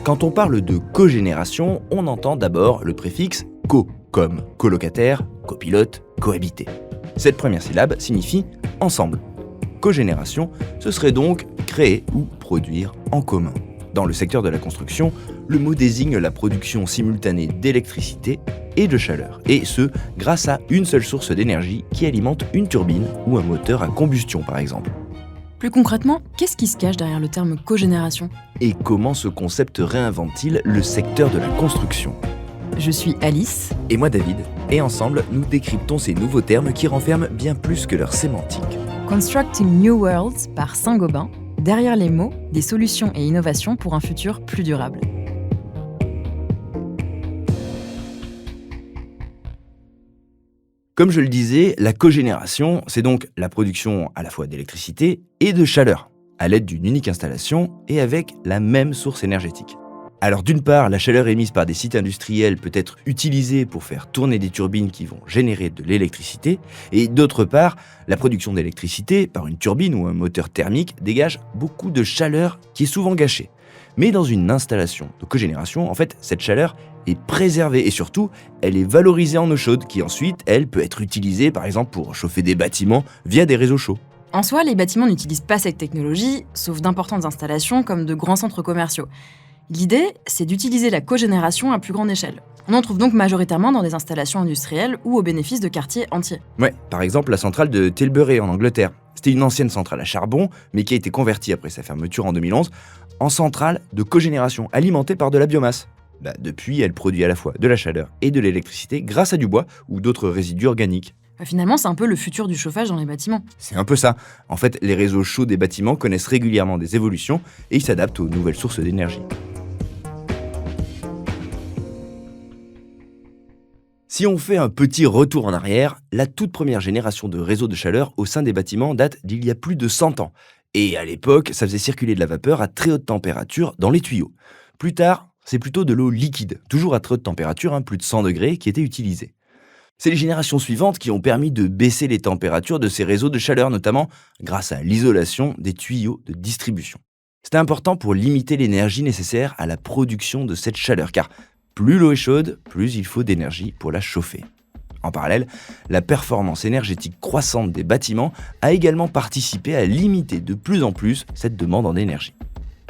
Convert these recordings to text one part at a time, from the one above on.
Quand on parle de cogénération, on entend d'abord le préfixe co, comme colocataire, copilote, cohabiter. Cette première syllabe signifie ensemble. Cogénération, ce serait donc créer ou produire en commun. Dans le secteur de la construction, le mot désigne la production simultanée d'électricité et de chaleur, et ce, grâce à une seule source d'énergie qui alimente une turbine ou un moteur à combustion par exemple. Plus concrètement, qu'est-ce qui se cache derrière le terme cogénération ? Et comment ce concept réinvente-t-il le secteur de la construction ? Je suis Alice. Et moi David, et ensemble, nous décryptons ces nouveaux termes qui renferment bien plus que leur sémantique. Constructing New Worlds par Saint-Gobain. Derrière les mots, des solutions et innovations pour un futur plus durable. Comme je le disais, la cogénération, c'est donc la production à la fois d'électricité et de chaleur, à l'aide d'une unique installation et avec la même source énergétique. Alors d'une part, la chaleur émise par des sites industriels peut être utilisée pour faire tourner des turbines qui vont générer de l'électricité, et d'autre part, la production d'électricité par une turbine ou un moteur thermique dégage beaucoup de chaleur qui est souvent gâchée. Mais dans une installation de cogénération, en fait, cette chaleur est préservée et surtout, elle est valorisée en eau chaude qui ensuite, elle peut être utilisée par exemple pour chauffer des bâtiments via des réseaux chauds. En soi, les bâtiments n'utilisent pas cette technologie, sauf d'importantes installations comme de grands centres commerciaux. L'idée, c'est d'utiliser la cogénération à plus grande échelle. On en trouve donc majoritairement dans des installations industrielles ou au bénéfice de quartiers entiers. Ouais, par exemple la centrale de Tilbury en Angleterre. C'était une ancienne centrale à charbon, mais qui a été convertie après sa fermeture en 2011 en centrale de cogénération alimentée par de la biomasse. Depuis, elle produit à la fois de la chaleur et de l'électricité grâce à du bois ou d'autres résidus organiques. Finalement, c'est un peu le futur du chauffage dans les bâtiments. C'est un peu ça. En fait, les réseaux chauds des bâtiments connaissent régulièrement des évolutions et ils s'adaptent aux nouvelles sources d'énergie. Si on fait un petit retour en arrière, la toute première génération de réseaux de chaleur au sein des bâtiments date d'il y a plus de 100 ans. Et à l'époque, ça faisait circuler de la vapeur à très haute température dans les tuyaux. Plus tard, c'est plutôt de l'eau liquide, toujours à très haute température, plus de 100 degrés, qui était utilisée. C'est les générations suivantes qui ont permis de baisser les températures de ces réseaux de chaleur, notamment grâce à l'isolation des tuyaux de distribution. C'était important pour limiter l'énergie nécessaire à la production de cette chaleur, car plus l'eau est chaude, plus il faut d'énergie pour la chauffer. En parallèle, la performance énergétique croissante des bâtiments a également participé à limiter de plus en plus cette demande en énergie.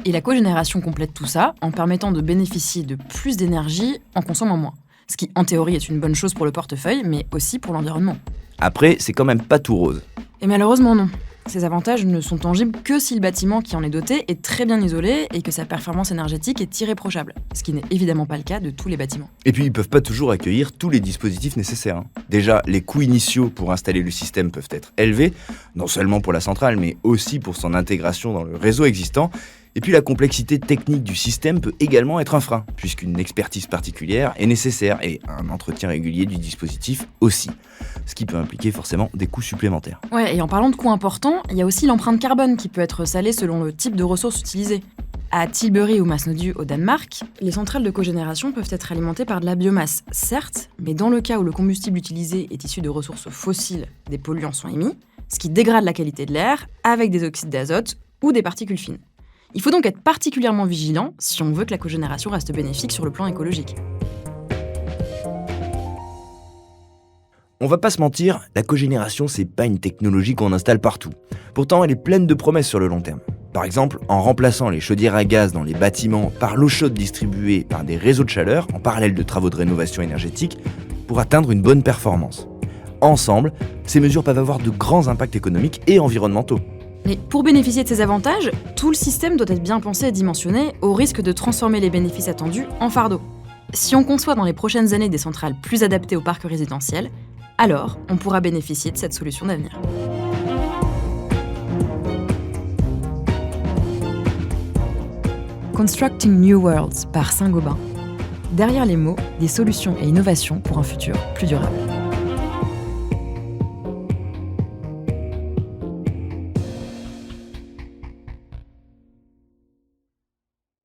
Et la cogénération complète tout ça en permettant de bénéficier de plus d'énergie en consommant moins. Ce qui, en théorie, est une bonne chose pour le portefeuille, mais aussi pour l'environnement. Après, c'est quand même pas tout rose. Et malheureusement non. Ces avantages ne sont tangibles que si le bâtiment qui en est doté est très bien isolé et que sa performance énergétique est irréprochable, ce qui n'est évidemment pas le cas de tous les bâtiments. Et puis ils peuvent pas toujours accueillir tous les dispositifs nécessaires. Déjà, les coûts initiaux pour installer le système peuvent être élevés, non seulement pour la centrale, mais aussi pour son intégration dans le réseau existant. Et puis la complexité technique du système peut également être un frein, puisqu'une expertise particulière est nécessaire et un entretien régulier du dispositif aussi, ce qui peut impliquer forcément des coûts supplémentaires. Ouais, et en parlant de coûts importants, il y a aussi l'empreinte carbone qui peut être salée selon le type de ressources utilisées. À Tilbury ou Masnoddy au Danemark, les centrales de cogénération peuvent être alimentées par de la biomasse, certes, mais dans le cas où le combustible utilisé est issu de ressources fossiles, des polluants sont émis, ce qui dégrade la qualité de l'air avec des oxydes d'azote ou des particules fines. Il faut donc être particulièrement vigilant si on veut que la cogénération reste bénéfique sur le plan écologique. On va pas se mentir, la cogénération c'est pas une technologie qu'on installe partout. Pourtant elle est pleine de promesses sur le long terme. Par exemple, en remplaçant les chaudières à gaz dans les bâtiments par l'eau chaude distribuée par des réseaux de chaleur, en parallèle de travaux de rénovation énergétique, pour atteindre une bonne performance. Ensemble, ces mesures peuvent avoir de grands impacts économiques et environnementaux. Mais pour bénéficier de ces avantages, tout le système doit être bien pensé et dimensionné au risque de transformer les bénéfices attendus en fardeau. Si on conçoit dans les prochaines années des centrales plus adaptées au parc résidentiel, alors on pourra bénéficier de cette solution d'avenir. Constructing New Worlds par Saint-Gobain. Derrière les mots, des solutions et innovations pour un futur plus durable.